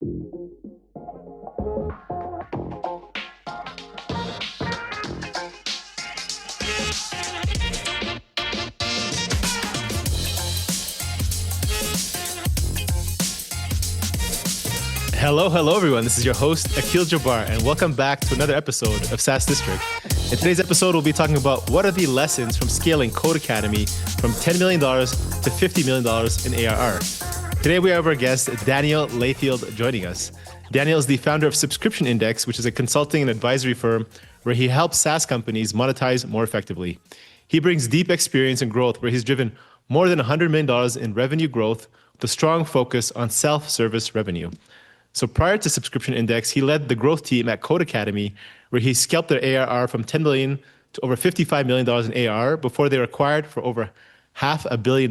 Hello, everyone. This is your host, Akil Jabbar, and welcome back to another episode of SaaS District. In today's episode, we'll be talking about what are the lessons from scaling Codecademy from $10 million to $50 million in ARR. Today, we have our guest, Daniel Layfield, joining us. Daniel is the founder of Subscription Index, which is a consulting and advisory firm where he helps SaaS companies monetize more effectively. He brings deep experience and growth where he's driven more than $100 million in revenue growth with a strong focus on self-service revenue. So prior to Subscription Index, he led the growth team at Codecademy, where he scaled their ARR from $10 million to over $55 million in ARR before they were acquired for over $500 million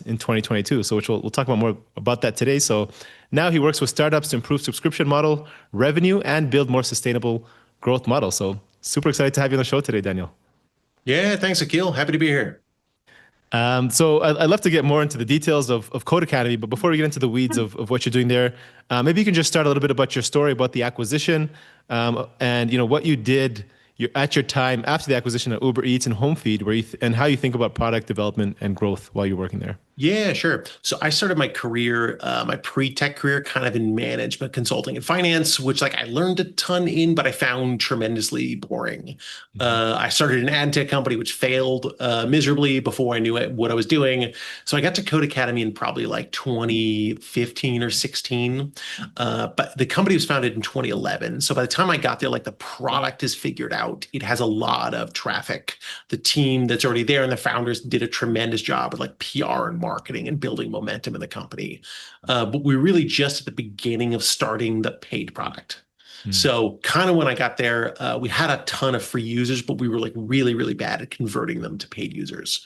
in 2022. So which we'll talk about more about that today. So now he works with startups to improve subscription model, revenue, and build more sustainable growth models. So super excited to have you on the show today, Daniel. Yeah, thanks, Akil. Happy to be here. So I'd love to get more into the details of Codecademy, but before we get into the weeds of what you're doing there, maybe you can just start a little bit about your story about the acquisition, and what you did at your time after the acquisition of Uber Eats and Homefeed, and how you think about product development and growth while you're working there. Yeah, sure. So I started my career, my pre-tech career, kind of in management, consulting, and finance, which I learned a ton in, but I found tremendously boring. I started an ad tech company, which failed miserably before I knew what I was doing. So I got to Codecademy in probably 2015 or 16, but the company was founded in 2011. So by the time I got there, the product is figured out. It has a lot of traffic. The team that's already there and the founders did a tremendous job with PR and marketing and building momentum in the company. But we're really just at the beginning of starting the paid product. So kind of when I got there, we had a ton of free users, but we were really, really bad at converting them to paid users.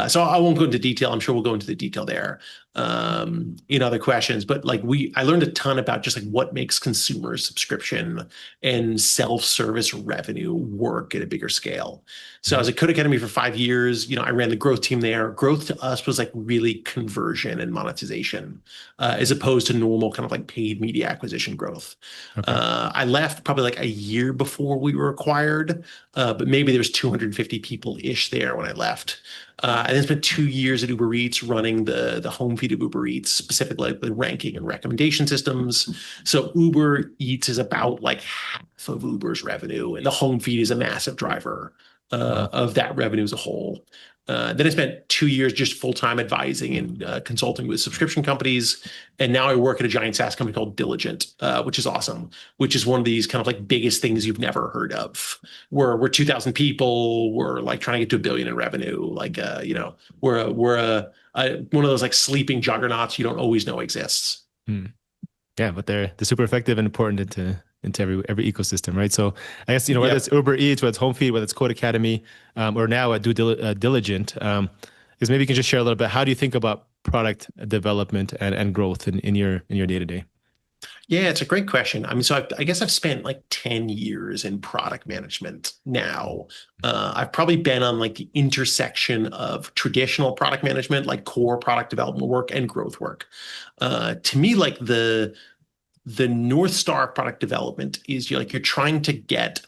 So I won't go into detail. I'm sure we'll go into the detail there in other questions. But I learned a ton about just what makes consumer subscription and self-service revenue work at a bigger scale. So I was at Codecademy for 5 years. I ran the growth team there. Growth to us was really conversion and monetization, as opposed to normal kind of paid media acquisition growth. Okay. I left probably a year before we were acquired, but maybe there was 250 people-ish there when I left. I then spent 2 years at Uber Eats running the Homefeed of Uber Eats, specifically the ranking and recommendation systems. So Uber Eats is about half of Uber's revenue, and the Homefeed is a massive driver of that revenue as a whole. Then I spent 2 years just full-time advising and consulting with subscription companies. And now I work at a giant SaaS company called Diligent, which is awesome, which is one of these kind of biggest things you've never heard of. We're 2,000 people. We're trying to get to $1 billion in revenue. We're one of those sleeping juggernauts you don't always know exists. Yeah, but they're super effective and important into every ecosystem, right? So I guess, whether it's Uber Eats, whether it's Homefeed, whether it's Codecademy, or now at Diligent, is maybe you can just share a little bit, how do you think about product development and growth in your day-to-day? Yeah, it's a great question. So I guess I've spent 10 years in product management now. I've probably been on the intersection of traditional product management, core product development work, and growth work. To me, the North Star of product development is you're trying to get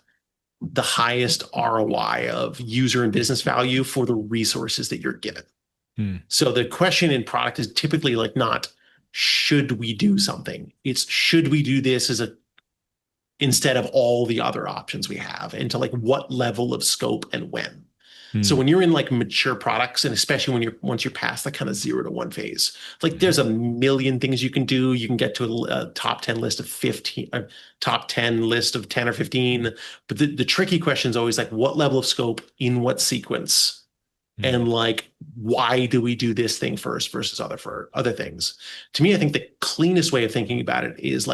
the highest ROI of user and business value for the resources that you're given. So the question in product is typically not, should we do something? It's, should we do this instead of all the other options we have, and to what level of scope and when. So when you're in mature products, and especially once you're past the kind of 0 to 1 phase, there's a million things you can do. You can get to a top 10 list of 15, top 10 list of 10 or 15. But the tricky question is always what level of scope in what sequence, and why do we do this thing first versus other things? To me, I think the cleanest way of thinking about it is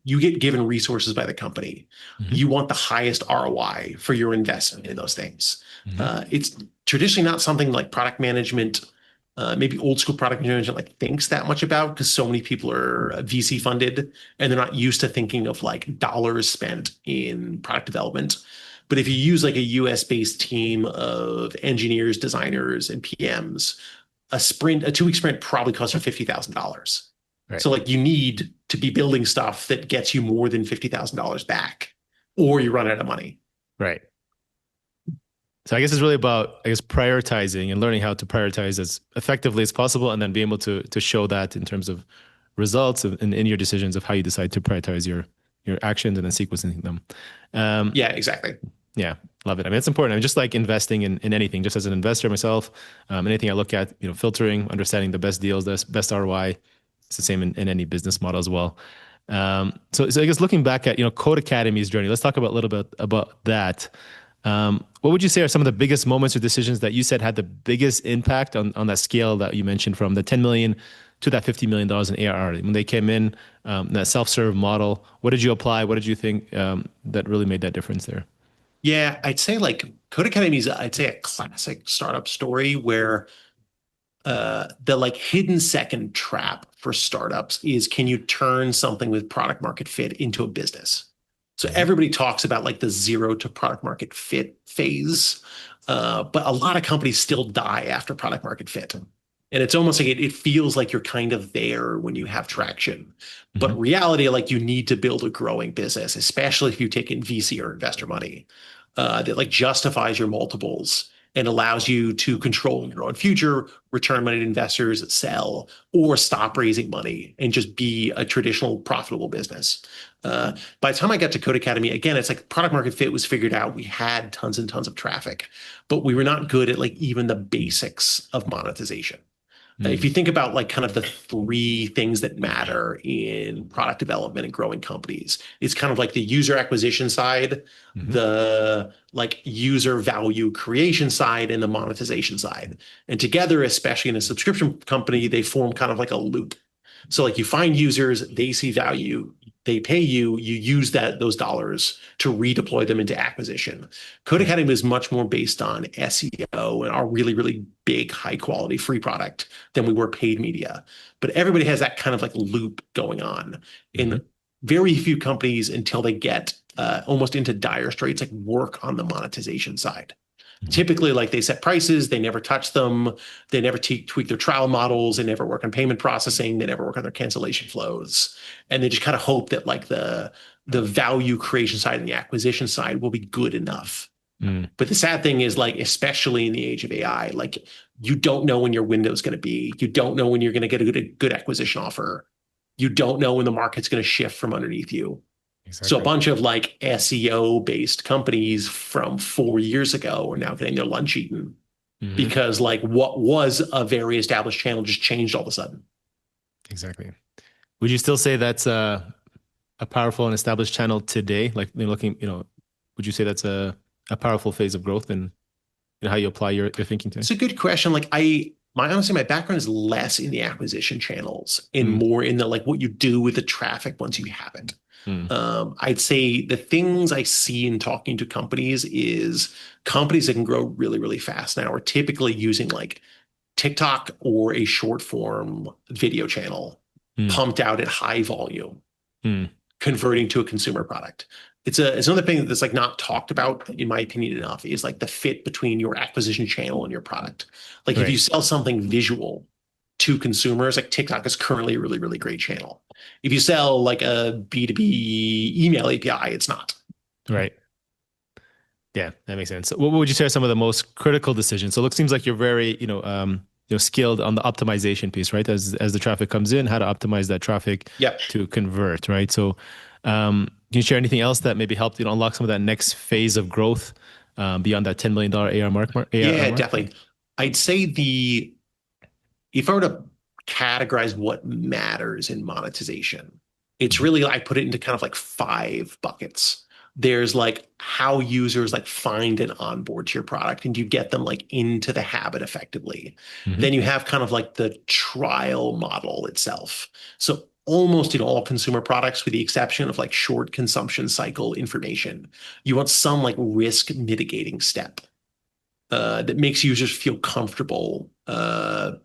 you get given resources by the company. You want the highest ROI for your investment in those things. It's traditionally not something product management, maybe old school product management thinks that much about, because so many people are VC funded and they're not used to thinking of dollars spent in product development. But if you use a US-based team of engineers, designers, and PMs, a 2-week sprint probably costs you $50,000. Right. So you need to be building stuff that gets you more than $50,000 back, or you run out of money. Right. So I guess it's really about, I guess, prioritizing and learning how to prioritize as effectively as possible, and then be able to show that in terms of results and in your decisions of how you decide to prioritize your actions and then sequencing them. Yeah, exactly. Yeah, love it. I mean, it's important. I mean, just like investing in anything, just as an investor myself, anything I look at, filtering, understanding the best deals, the best ROI. It's the same in any business model as well. So I guess looking back at, Codecademy's journey, let's talk about a little bit about that. What would you say are some of the biggest moments or decisions that you said had the biggest impact on that scale that you mentioned, from the 10 million to that $50 million in ARR? When they came in, that self-serve model, what did you apply? What did you think that really made that difference there? Yeah, I'd say like Codecademy is, I'd say, a classic startup story where the like hidden second trap for startups is, can you turn something with product market fit into a business? So everybody talks about like the 0 to product market fit phase, but a lot of companies still die after product market fit. And it's almost like it feels like you're kind of there when you have traction. But reality, like, you need to build a growing business, especially if you take in VC or investor money, that like justifies your multiples and allows you to control your own future, return money to investors, sell, or stop raising money and just be a traditional profitable business. By the time I got to Codecademy, again, it's like product market fit was figured out. We had tons and tons of traffic, but we were not good at like even the basics of monetization. If you think about like kind of the three things that matter in product development and growing companies, it's kind of like the user acquisition side, the like user value creation side, and the monetization side. And together, especially in a subscription company, they form kind of like a loop. So like you find users, they see value, they pay you, you use those dollars to redeploy them into acquisition. Codecademy is much more based on SEO and our really, really big, high quality free product than we were paid media. But everybody has that kind of like loop going on. In very few companies, until they get almost into dire straits, like work on the monetization side. Typically, like, they set prices, they never touch them, they never tweak their trial models, they never work on payment processing, they never work on their cancellation flows, and they just kind of hope that like the value creation side and the acquisition side will be good enough. But the sad thing is, like, especially in the age of AI, like, you don't know when your window is going to be, you don't know when you're going to get a good acquisition offer, you don't know when the market's going to shift from underneath you. Exactly. So a bunch of like SEO-based companies from 4 years ago are now getting their lunch eaten because like what was a very established channel just changed all of a sudden. Exactly. Would you still say that's a powerful and established channel today? Like, looking, would you say that's a powerful phase of growth, and how you apply your thinking today? It's a good question. Like, honestly, my background is less in the acquisition channels and more in the like what you do with the traffic once you have it. I'd say the things I see in talking to companies is companies that can grow really, really fast now are typically using like TikTok or a short form video channel pumped out at high volume, converting to a consumer product. It's another thing that's like not talked about, in my opinion, enough, is like the fit between your acquisition channel and your product. Like, if you sell something visual to consumers, like TikTok is currently a really, really great channel. If you sell like a B2B email API, it's not. Right. Yeah, that makes sense. So what would you say are some of the most critical decisions? So it seems like you're very, skilled on the optimization piece, right? As the traffic comes in, how to optimize that traffic to convert, right? So can you share anything else that maybe helped unlock some of that next phase of growth beyond that $10 million ARR mark? Yeah, definitely. I'd say if I were to categorize what matters in monetization, it's really, I put it into kind of like 5 buckets. There's like how users like find and onboard to your product, and you get them like into the habit effectively. Then you have kind of like the trial model itself. So almost in all consumer products, with the exception of like short consumption cycle information, you want some like risk mitigating step that makes users feel comfortable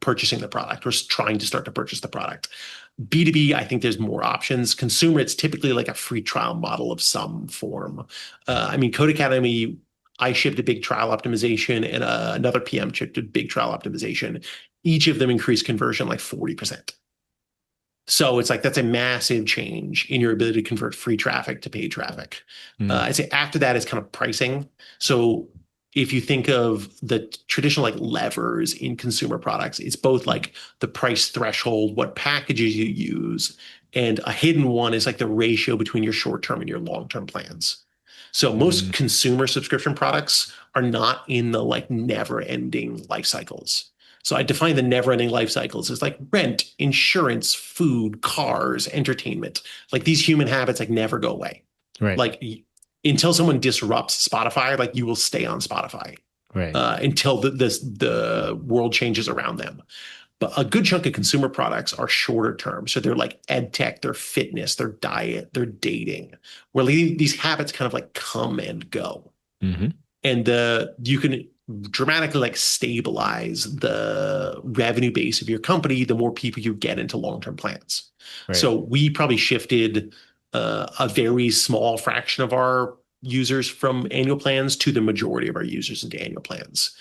purchasing the product or trying to start to purchase the product. B2B, I think there's more options. Consumer, it's typically like a free trial model of some form. I mean, Codecademy, I shipped a big trial optimization, and another PM shipped a big trial optimization. Each of them increased conversion like 40%. So it's like that's a massive change in your ability to convert free traffic to paid traffic. Mm, I'd say after that is kind of pricing. So if you think of the traditional like levers in consumer products, it's both like the price threshold, what packages you use, and a hidden one is like the ratio between your short-term and your long-term plans. So most mm, consumer subscription products are not in the like never-ending life cycles. So I define the never-ending life cycles as like rent, insurance, food, cars, entertainment. Like these human habits like never go away. right, Like until someone disrupts Spotify, like you will stay on Spotify right. until the world changes around them. But a good chunk of consumer products are shorter term. So they're like ed tech, their fitness, their diet, their dating, where these habits kind of like come and go. Hmm. And you can dramatically like stabilize the revenue base of your company the more people you get into long-term plans. Right. So we probably shifted a very small fraction of our users from annual plans to the majority of our users into annual plans.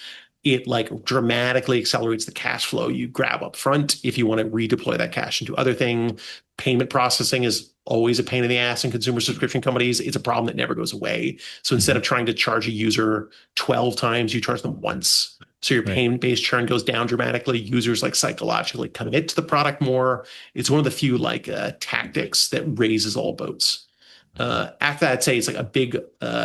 It like dramatically accelerates the cash flow you grab up front if you want to redeploy that cash into other thing. Payment processing is always a pain in the ass in consumer subscription companies. It's a problem that never goes away. So instead Hmm. of trying to charge a user 12 times, you charge them once. So your Right. payment-based churn goes down dramatically. Users like psychologically commit to the product more. It's one of the few like tactics that raises all boats. After that, I'd say it's like a big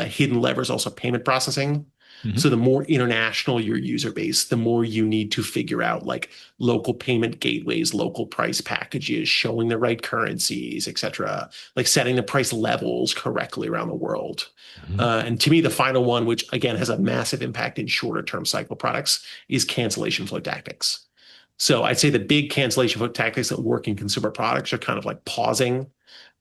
hidden lever is also payment processing. So Hmm. the more international your user base, the more you need to figure out like local payment gateways, local price packages, showing the right currencies, et cetera, like setting the price levels correctly around the world. Hmm. And to me, the final one, which again has a massive impact in shorter term cycle products, is cancellation flow tactics. So I'd say the big cancellation flow tactics that work in consumer products are kind of like pausing,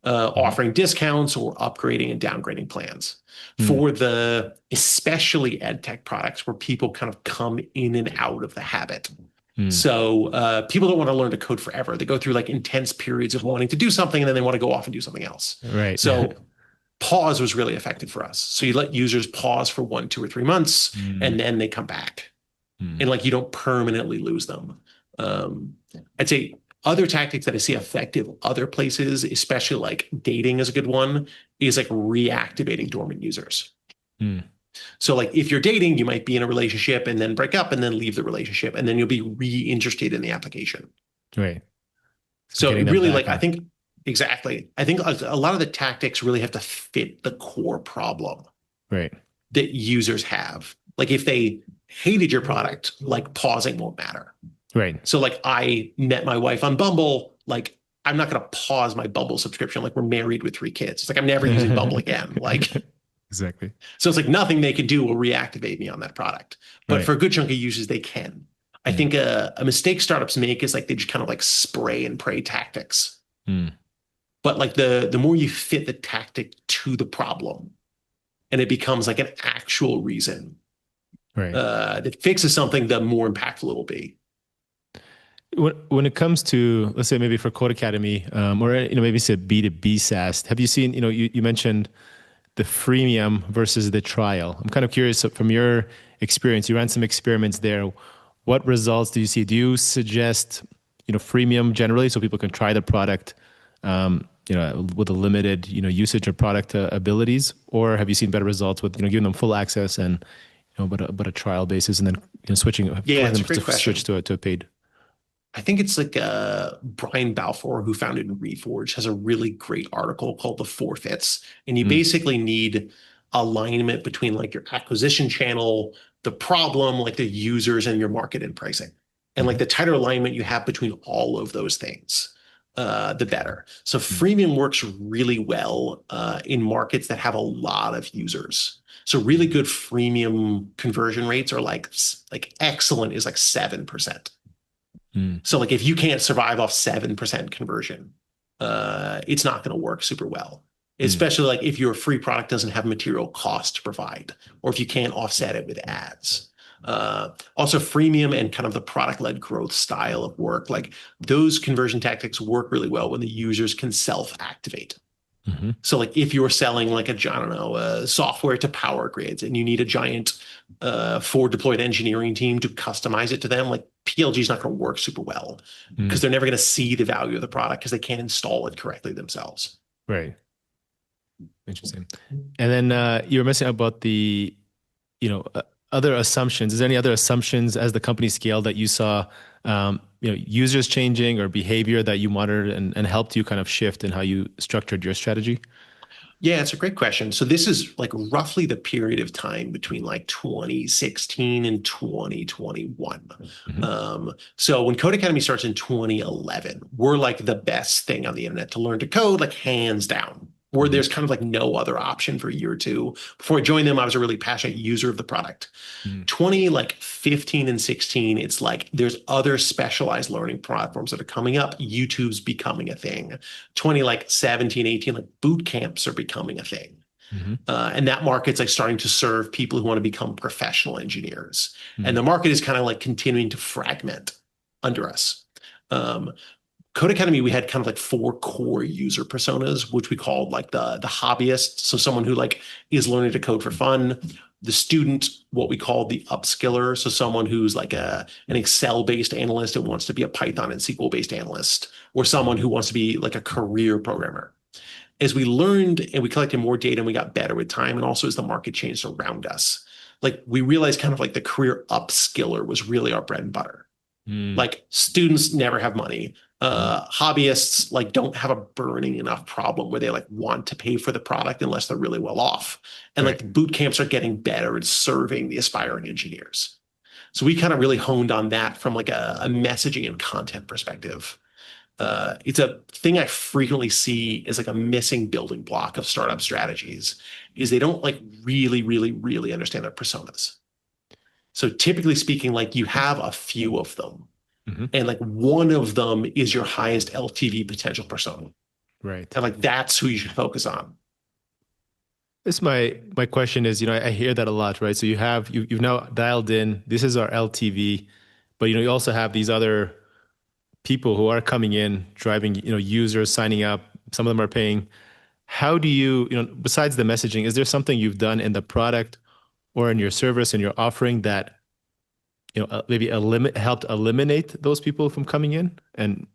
Hmm. offering discounts or upgrading and downgrading plans. Mm, For the especially ed tech products where people kind of come in and out of the habit. mm. So people don't want to learn to code forever. They go through like intense periods of wanting to do something and then they want to go off and do something else. Right. So pause was really effective for us. So you let users pause for 1, 2, or 3 months Mm, and then they come back mm, and like you don't permanently lose them. Um, I'd say other tactics that I see effective other places, especially like dating is a good one, is like reactivating dormant users. mm. So like if you're dating, you might be in a relationship and then break up and then leave the relationship and then you'll be re-interested in the application. Right. So So getting it them really back like I on. think exactly. I think a lot of the tactics really have to fit the core problem Right. that users have. Like if they hated your product, like pausing won't matter. Right. So like I met my wife on Bumble, like I'm not going to pause my Bumble subscription. Like we're married with 3 kids. It's like I'm never using Bumble again. Like, Exactly. so it's like nothing they can do will reactivate me on that product. But Right. for a good chunk of users, they can. I Mm, think a mistake startups make is like they just kind of like spray and pray tactics. mm. But like the more you fit the tactic to the problem and it becomes like an actual reason Right. that fixes something, the more impactful it will be. When it comes to, let's say maybe for Code Academy, or maybe it's a B2B SaaS, have you seen, you mentioned the freemium versus the trial. I'm kind of curious from your experience. You ran some experiments there. What results do you see? Do you suggest, freemium generally so people can try the product, with a limited, usage or product abilities, or have you seen better results with, giving them full access and, but a trial basis and then switching, Yeah, forcing it's them a great to switch question. to a paid? I think it's like Brian Balfour, who founded Reforge, has a really great article called The Forfeits. And you Mm, basically need alignment between like your acquisition channel, the problem, like the users, and your market and pricing. And like mhm, the tighter alignment you have between all of those things, the better. So mm, freemium works really well in markets that have a lot of users. So really good freemium conversion rates are like excellent is like 7%. mm, So like if you can't survive off 7% conversion, it's not going to work super well. mm, Especially like if your free product doesn't have material cost to provide, or if you can't offset it with ads. Also, freemium and kind of the product-led growth style of work, like those conversion tactics work really well when the users can self-activate. Hmm. So like if you're selling like I don't know, software to power grids and you need a giant forward deployed engineering team to customize it to them, like PLG is not going to work super well because they're never going to see the value of the product because they can't install it correctly themselves. Right. Interesting. And then you were mentioning about the, other assumptions. Is there any other assumptions as the company scaled that you saw, users changing or behavior that you monitored and helped you kind of shift in how you structured your strategy? Yeah, it's a great question. So this is like roughly the period of time between like 2016 and 2021. Hmm. So when Code Academy starts in 2011, we're like the best thing on the internet to learn to code, like hands down. Where Hmm. there's kind of like no other option for a year or two. Before I joined them, I was a really passionate user of the product. 20 like 15 and 16, it's like there's other specialized learning platforms that are coming up. YouTube's becoming a thing. 20 like 17, 18, like boot camps are becoming a thing. Hmm. And that market's like starting to serve people who want to become professional engineers. And Hmm. the market is kind of like continuing to fragment under us. Um, Codecademy, we had kind of like four core user personas, which we called like the hobbyist. So someone who like is learning to code for fun. The student, what we call the upskiller. So someone who's like an Excel-based analyst and wants to be a Python and SQL-based analyst, or someone who wants to be like a career programmer. As we learned and we collected more data and we got better with time, and also as the market changed around us, like we realized kind of like the career upskiller was really our bread and butter. Hmm. Like students never have money. Hmm. Hobbyists like don't have a burning enough problem where they like want to pay for the product unless they're really well off. And like Right. the boot camps are getting better at serving the aspiring engineers. So we kind of really honed on that from like a messaging and content perspective. It's a thing I frequently see as like a missing building block of startup strategies is they don't like really, really, really understand their personas. So typically speaking, like you have a few of them Hmm. and like one of them is your highest LTV potential persona. Right. And like that's who you should focus on. This my question is, I hear that a lot, right? So you've now dialed in, this is our LTV, but you also have these other people who are coming in, driving, users signing up, some of them are paying. How do you, besides the messaging, is there something you've done in the product or in your service and your offering that, maybe helped eliminate those people from coming in? And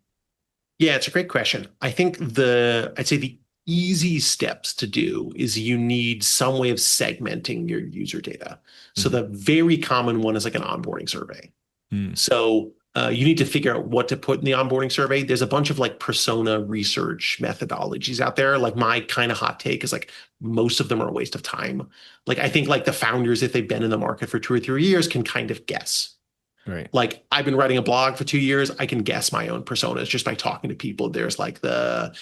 Yeah, it's a great question. I think I'd say the easy steps to do is you need some way of segmenting your user data. So Mhm. the very common one is like an onboarding survey. Mm. So you need to figure out what to put in the onboarding survey. There's a bunch of like persona research methodologies out there. Like my kind of hot take is like most of them are a waste of time. Like I think like the founders, if they've been in the market for 2 or 3 years, can kind of guess. Right. Like I've been writing a blog for 2 years. I can guess my own personas just by talking to people. There's like the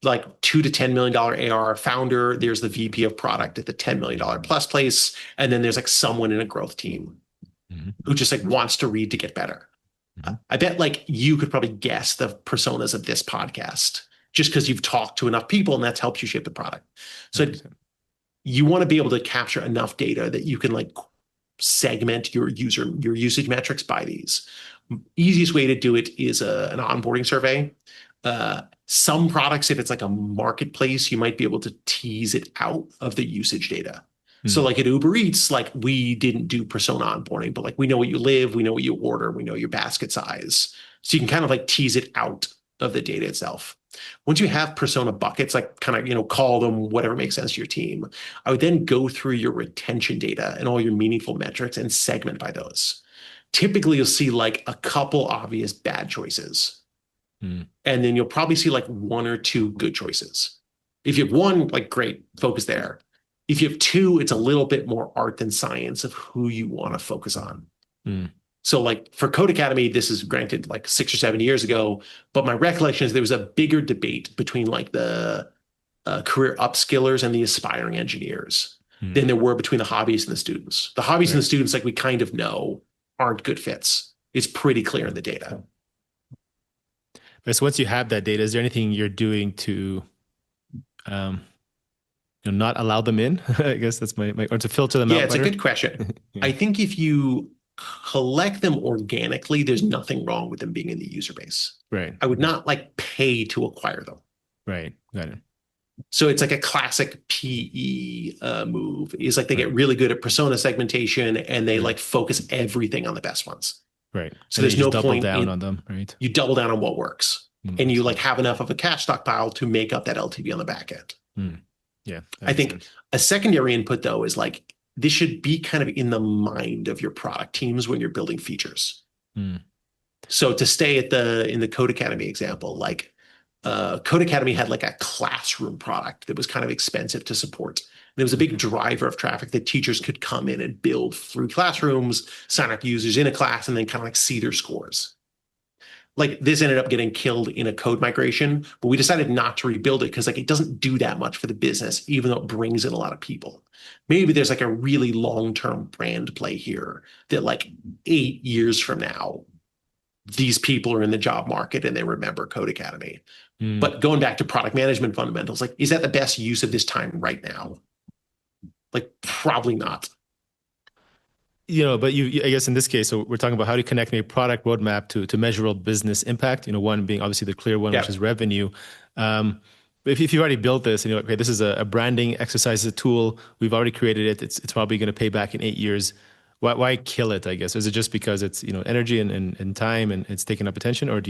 like $2 to $10 million ARR founder. There's the VP of product at the $10 million plus place. And then there's like someone in a growth team Mhm. who just like wants to read to get better. Mhm. I bet like you could probably guess the personas of this podcast just because you've talked to enough people and that's helped you shape the product. So 100%. you want to be able to capture enough data that you can like segment your usage metrics by these. Easiest way to do it is an onboarding survey. Some products, if it's like a marketplace, you might be able to tease it out of the usage data. So Mm. like at Uber Eats, like we didn't do persona onboarding, but like we know what you live, we know what you order, we know your basket size. So you can kind of like tease it out of the data itself. Once you have persona buckets, like kind of, call them whatever makes sense to your team, I would then go through your retention data and all your meaningful metrics and segment by those. Typically, you'll see like a couple obvious bad choices, Mm. and then you'll probably see like one or two good choices. If you have one, like great, focus there. If you have two, it's a little bit more art than science of who you want to focus on. Mm. So like for Codecademy, this is granted like 6 or 7 years ago, but my recollection is there was a bigger debate between like the career upskillers and the aspiring engineers Mm. than there were between the hobbies and the students. The hobbies and the Right. students, like we kind of know, aren't good fits. It's pretty clear in the data. But so once you have that data, is there anything you're doing to um, not allow them in? I guess that's or to filter them Yeah, out it's a better. good question. Yeah. I think if you collect them organically, there's nothing wrong with them being in the user base. Right. I would not like pay to acquire them. Right. Got it. So it's like a classic PE move is like they get Right. really good at persona segmentation and they Right. like focus everything on the best ones. Right. So And then you there's just no double point down in on them, right? you double down on what works and Makes you like sense. have enough of a cash stockpile to make up that LTV on the back end. Mm. Yeah, that I makes think sense. a secondary input though is like this should be kind of in the mind of your product teams when you're building features. Mm. So to stay at the in the Codecademy example, like Codecademy had like a classroom product that was kind of expensive to support. And it was a big Mhm. driver of traffic that teachers could come in and build through classrooms, sign up users in a class, and then kind of like see their scores. Like this ended up getting killed in a code migration, but we decided not to rebuild it because like it doesn't do that much for the business, even though it brings in a lot of people. Maybe there's like a really long-term brand play here that like 8 years from now, these people are in the job market and they remember Codecademy. Mm. But going back to product management fundamentals, like, is that the best use of this time right now? Like, probably not. But I guess in this case, so we're talking about how to connect a product roadmap to measurable business impact. One being obviously the clear one, which Yeah. is revenue. But if you've already built this and you're like, okay, this is a branding exercise, a tool, we've already created it. It's probably going to pay back in 8 years. Why kill it, I guess? Is it just because it's, energy and time and it's taking up attention, or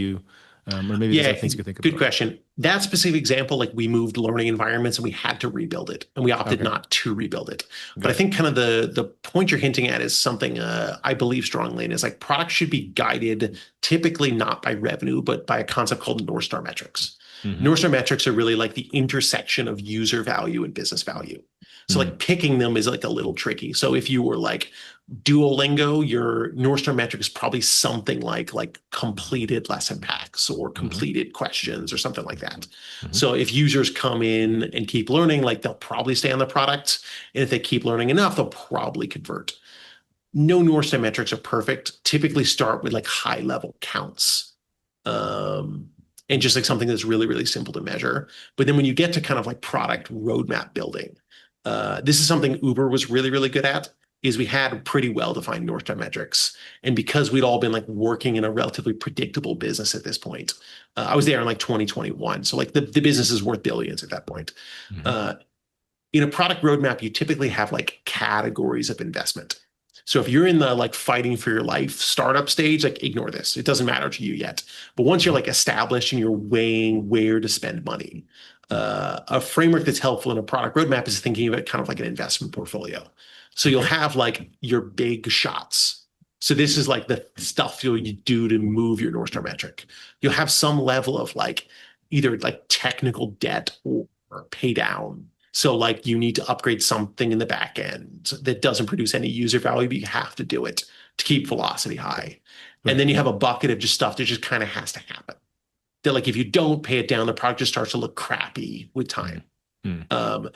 or maybe there's other Yeah, things you could think good about? question. That specific example, like we moved learning environments and we had to rebuild it, and we opted Okay, not to rebuild it. But I got it. think kind of the point you're hinting at is something I believe strongly in is like products should be guided typically not by revenue, but by a concept called North Star metrics. Mm-hmm. North Star metrics are really like the intersection of user value and business value. So Mm. like picking them is like a little tricky. So if you were like Duolingo, your North Star metric is probably something like completed lesson packs or Mm-hmm. completed questions or something like that. Mm-hmm. So if users come in and keep learning, like they'll probably stay on the product. And if they keep learning enough, they'll probably convert. No North Star metrics are perfect. Typically start with like high level counts. Um, and just like something that's really, really simple to measure. But then when you get to kind of like product roadmap building, this is something Uber was really, really good at, is we had pretty well-defined North Star metrics. And because we'd all been like working in a relatively predictable business at this point, I was there in like 2021. So like the business is worth billions at that point. Mm-hmm. Uh, in a product roadmap, you typically have like categories of investment. So if you're in the like fighting for your life startup stage, like ignore this. It doesn't matter to you yet. But once you're Mm-hmm. like established and you're weighing where to spend money, a framework that's helpful in a product roadmap is thinking of it kind of like an investment portfolio. So you'll Okay. have like your big shots. So this is like the stuff you do to move your North Star metric. You'll have some level of like either like technical debt or pay down. So like you need to upgrade something in the back end that doesn't produce any user value, but you have to do it to keep velocity high. And Right. then you have a bucket of just stuff that just kind of has to happen. That like if you don't pay it down, the product just starts to look crappy with time. Mm-hmm. Um,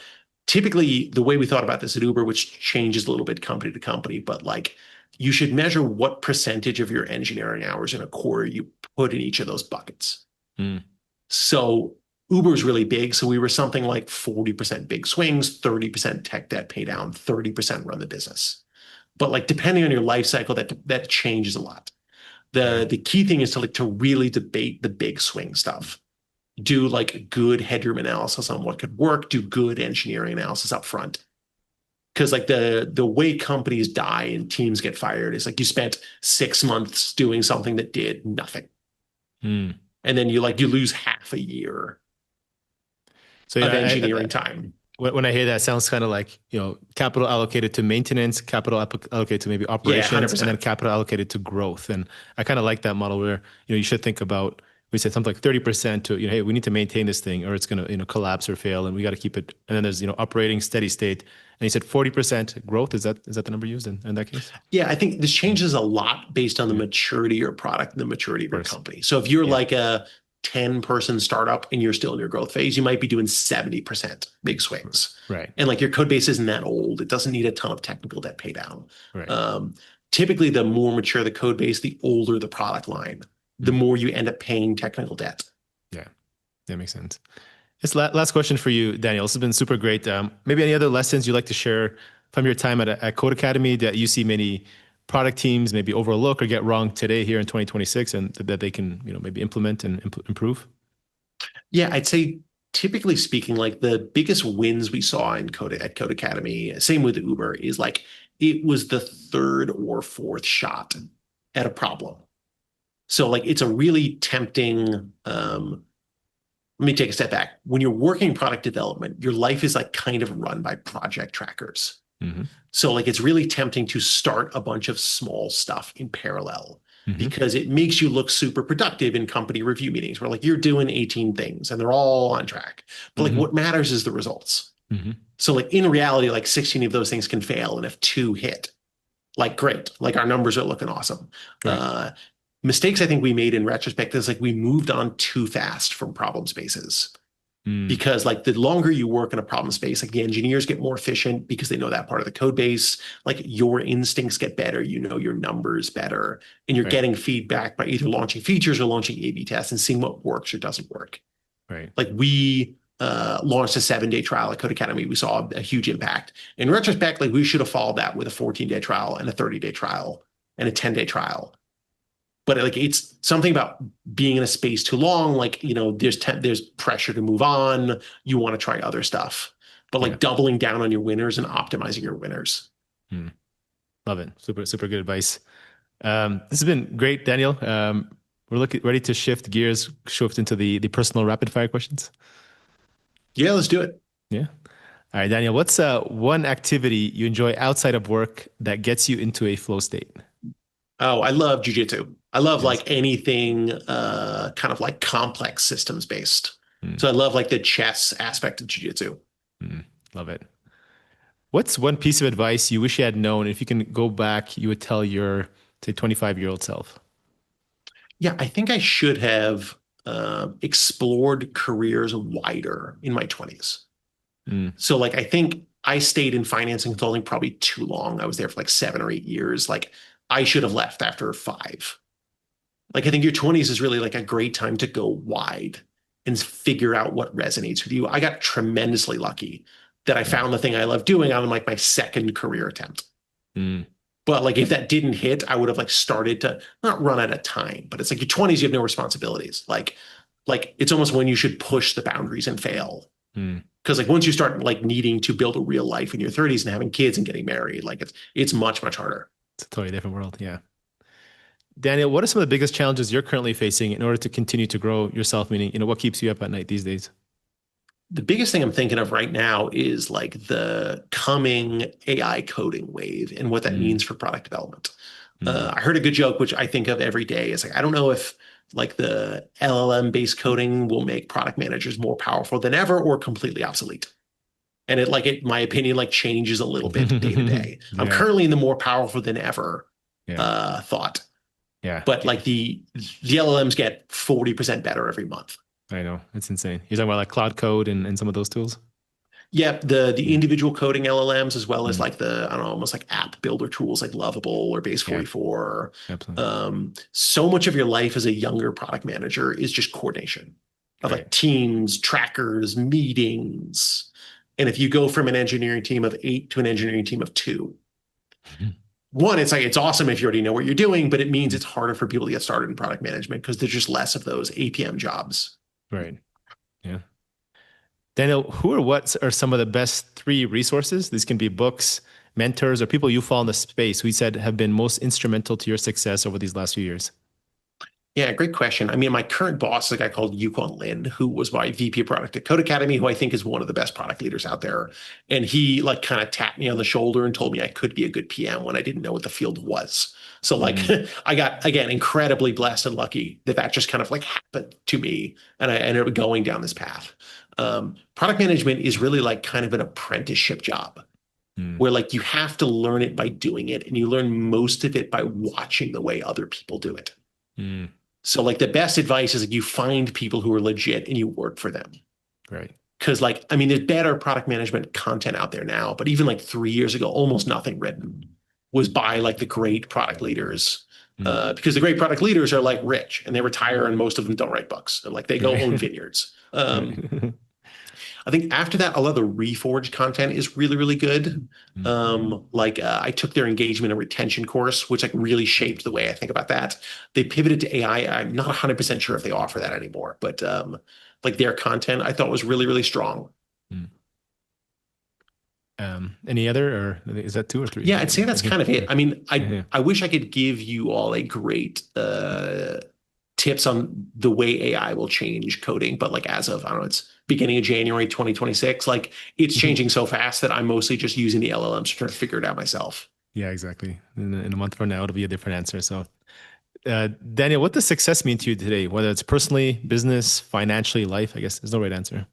Typically, the way we thought about this at Uber, which changes a little bit company to company, but like you should measure what percentage of your engineering hours in a quarter you put in each of those buckets. Mm. So Uber's really big. So we were something like 40% big swings, 30% tech debt pay down, 30% run the business. But like depending on your life cycle, that changes a lot. The Right. the key thing is to really debate the big swing stuff. Do like good headroom analysis on what could work, do good engineering analysis up front. Because like the way companies die and teams get fired is like you spent 6 months doing something that did nothing. Mm. And then you lose half a year So of engineering time. when I hear that, it sounds kind of like, capital allocated to maintenance, capital allocated to maybe Yeah, operations, and then 100%. capital allocated to growth. And I kind of like that model where, you should think about, we said something like 30% to, hey, we need to maintain this thing or it's going to, collapse or fail and we got to keep it. And then there's, operating steady state. And you said 40% growth. Is that the number used in that case? Yeah, I think this changes a lot based on the Yeah, of maturity of your product and the maturity of your course. company. So if you're Yeah. like a 10-person startup and you're still in your growth phase, you might be doing 70% big swings. Right. And like your code base isn't that old. It doesn't need a ton of technical debt pay down. Right. Um, Typically, the more mature the code base, the older the product line, the Mm. more you end up paying technical debt. Yeah. That makes sense. This last question for you, Daniel. This has been super great. Maybe any other lessons you'd like to share from your time at Codecademy that you see many product teams maybe overlook or get wrong today here in 2026 and that they can, maybe implement and improve? Yeah, I'd say typically speaking, like the biggest wins we saw in Code at Codecademy, same with Uber, is like it was the third or fourth shot at a problem. So like it's a really tempting. Let me take a step back. When you're working product development, your life is like kind of run by project trackers. Hmm. So like it's really tempting to start a bunch of small stuff in parallel Hmm. because it makes you look super productive in company review meetings where like you're doing 18 things and they're all on track. But like Hmm. what matters is the results. Hmm. So like in reality, like 16 of those things can fail. And if two hit, like great, like our numbers are looking awesome. Right. Mistakes I think we made in retrospect is like we moved on too fast from problem spaces Mm. because like the longer you work in a problem space, like the engineers get more efficient because they know that part of the code base, like your instincts get better, you know your numbers better, and you're Right. getting feedback by either launching features or launching A/B tests and seeing what works or doesn't work. Right. Like we launched a 7-day trial at Codecademy. We saw a huge impact. In retrospect, like we should have followed that with a 14-day trial and a 30-day trial and a 10-day trial. But like it's something about being in a space too long. Like there's pressure to move on. You want to try other stuff, but Yeah. like doubling down on your winners and optimizing your winners. Mm. Love it. Super, super good advice. This has been great, Daniel. We're ready to shift gears, shift into the personal rapid fire questions. Yeah, let's do it. Yeah. All right, Daniel, what's one activity you enjoy outside of work that gets you into a flow state? Oh, I love jujitsu. I love Yes. like anything kind of like complex systems based. Mm. So I love like the chess aspect of jujitsu. Mm. Love it. What's one piece of advice you wish you had known? If you can go back, you would tell your, say, 25-year-old self. Yeah, I think I should have explored careers wider in my 20s. Mm. So like I think I stayed in finance and consulting probably too long. I was there for like 7 or 8 years. Like I should have left after 5. Like I think your 20s is really like a great time to go wide and figure out what resonates with you. I got tremendously lucky that I Mm. found the thing I love doing on like my second career attempt. Mm. But like if that didn't hit, I would have like started to not run out of time, but it's like your 20s, you have no responsibilities. Like it's almost when you should push the boundaries and fail. Mm. Because like once you start like needing to build a real life in your 30s and having kids and getting married, like it's much, much harder. It's a totally different world. Yeah. Daniel, what are some of the biggest challenges you're currently facing in order to continue to grow yourself? Meaning, what keeps you up at night these days? The biggest thing I'm thinking of right now is like the coming AI coding wave and what that Mm. means for product development. Mm. I heard a good joke, which I think of every day. It's like, I don't know if like the LLM based coding will make product managers more powerful than ever or completely obsolete. And my opinion, like changes a little bit day to day. I'm Yeah. currently in the more powerful than ever Yeah. thought, Yeah. but like the LLMs get 40% better every month. I know. It's insane. You're talking about like Cloud Code and some of those tools? Yeah, the Mm. individual coding LLMs as well as Mm. like the I don't know almost like app builder tools like Lovable or Base Yeah. 44. Absolutely. So much of your life as a younger product manager is just coordination of like Right. teams, trackers, meetings. And if you go from an engineering team of 8 to an engineering team of 2, one, it's like it's awesome if you already know what you're doing, but it means it's harder for people to get started in product management because there's just less of those APM jobs. Right. Yeah. Daniel, who or what are some of the best 3 resources? These can be books, mentors, or people you follow in the space who you said have been most instrumental to your success over these last few years. Yeah, great question. I mean, my current boss is a guy called Yukon Lin, who was my VP of product at Codecademy, who I think is one of the best product leaders out there. And he like kind of tapped me on the shoulder and told me I could be a good PM when I didn't know what the field was. So like I got, again, incredibly blessed and lucky that just kind of like happened to me. And I ended up going down this path. Product management is really like kind of an apprenticeship job where like you have to learn it by doing it. And you learn most of it by watching the way other people do it. Mm. So like the best advice is like you find people who are legit and you work for them. Right. Because like, I mean, there's better product management content out there now, but even like 3 years ago, almost nothing written was by like the great product leaders. Because the great product leaders are like rich and they retire and most of them don't write books. And like they go own vineyards. I think after that, a lot of the Reforged content is really, really good. I took their engagement and retention course, which like really shaped the way I think about that. They pivoted to AI. I'm not 100% sure if they offer that anymore, but like their content, I thought was really, really strong. Any other, or is that 2 or 3? Yeah, I'd say that's kind of it. I mean, Yeah. I wish I could give you all a great tips on the way AI will change coding, but like as of, I don't know, it's beginning of January 2026, like it's changing so fast that I'm mostly just using the LLMs to try to figure it out myself. Yeah, exactly. In a month from now, it'll be a different answer. So, Daniel, what does success mean to you today? Whether it's personally, business, financially, life, I guess there's no right answer.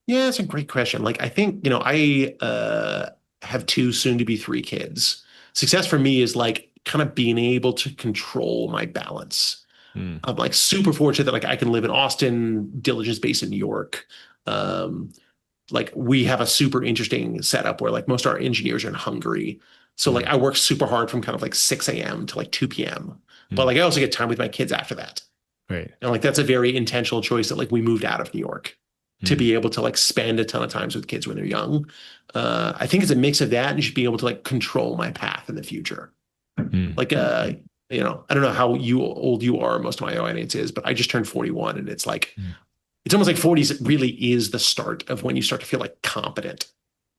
Yeah, that's a great question. Like, I think, I have 2, soon to be 3 kids. Success for me is like kind of being able to control my balance. I'm like super fortunate that like I can live in Austin, Diligence based in New York. Like we have a super interesting setup where like most of our engineers are in Hungary. So like I work super hard from kind of like 6 a.m. to like 2 p.m. But like I also get time with my kids after that. Right. And like that's a very intentional choice that like we moved out of New York to be able to like spend a ton of times with kids when they're young. I think it's a mix of that and just be able to like control my path in the future. Like I don't know how old you are, most of my audience is, but I just turned 41 and it's like it's almost like 40s really is the start of when you start to feel like competent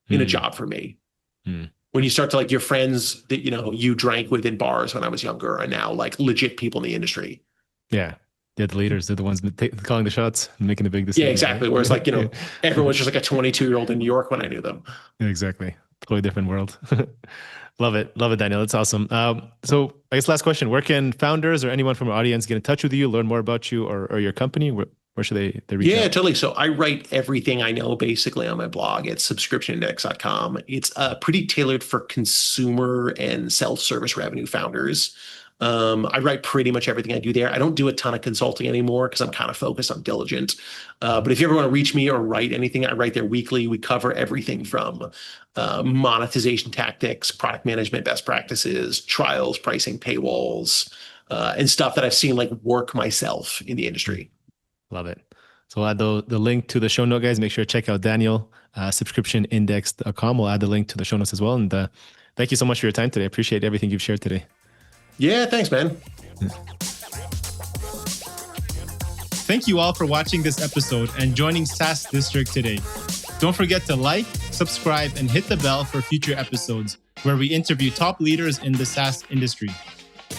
in a job for me. When you start to like your friends that you drank with in bars when I was younger are now like legit people in the industry. Yeah. Yeah, the leaders, they're the ones calling the shots and making the big decisions. Yeah, exactly. Right? Whereas like, everyone's just like a 22-year-old in New York when I knew them. Yeah, exactly. Totally different world. Love it, Daniel. That's awesome. So I guess last question: where can founders or anyone from our audience get in touch with you, learn more about you or your company? Where should they reach out? Yeah, totally. So I write everything I know basically on my blog at subscriptionindex.com. It's pretty tailored for consumer and self-service revenue founders. I write pretty much everything I do there. I don't do a ton of consulting anymore because I'm kind of focused on Diligent. But if you ever want to reach me or write anything, I write there weekly. We cover everything from monetization tactics, product management, best practices, trials, pricing, paywalls, and stuff that I've seen like work myself in the industry. Love it. So I'll add the link to the show note, guys. Make sure to check out Daniel, subscriptionindex.com. We'll add the link to the show notes as well. And thank you so much for your time today. I appreciate everything you've shared today. Yeah, thanks, man. Thank you all for watching this episode and joining SaaS District today. Don't forget to like, subscribe, and hit the bell for future episodes where we interview top leaders in the SaaS industry.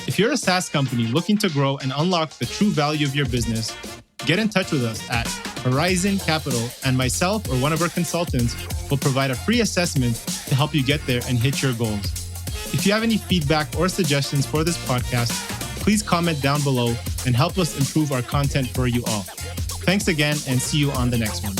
If you're a SaaS company looking to grow and unlock the true value of your business, get in touch with us at Horizon Capital, and myself or one of our consultants will provide a free assessment to help you get there and hit your goals. If you have any feedback or suggestions for this podcast, please comment down below and help us improve our content for you all. Thanks again and see you on the next one.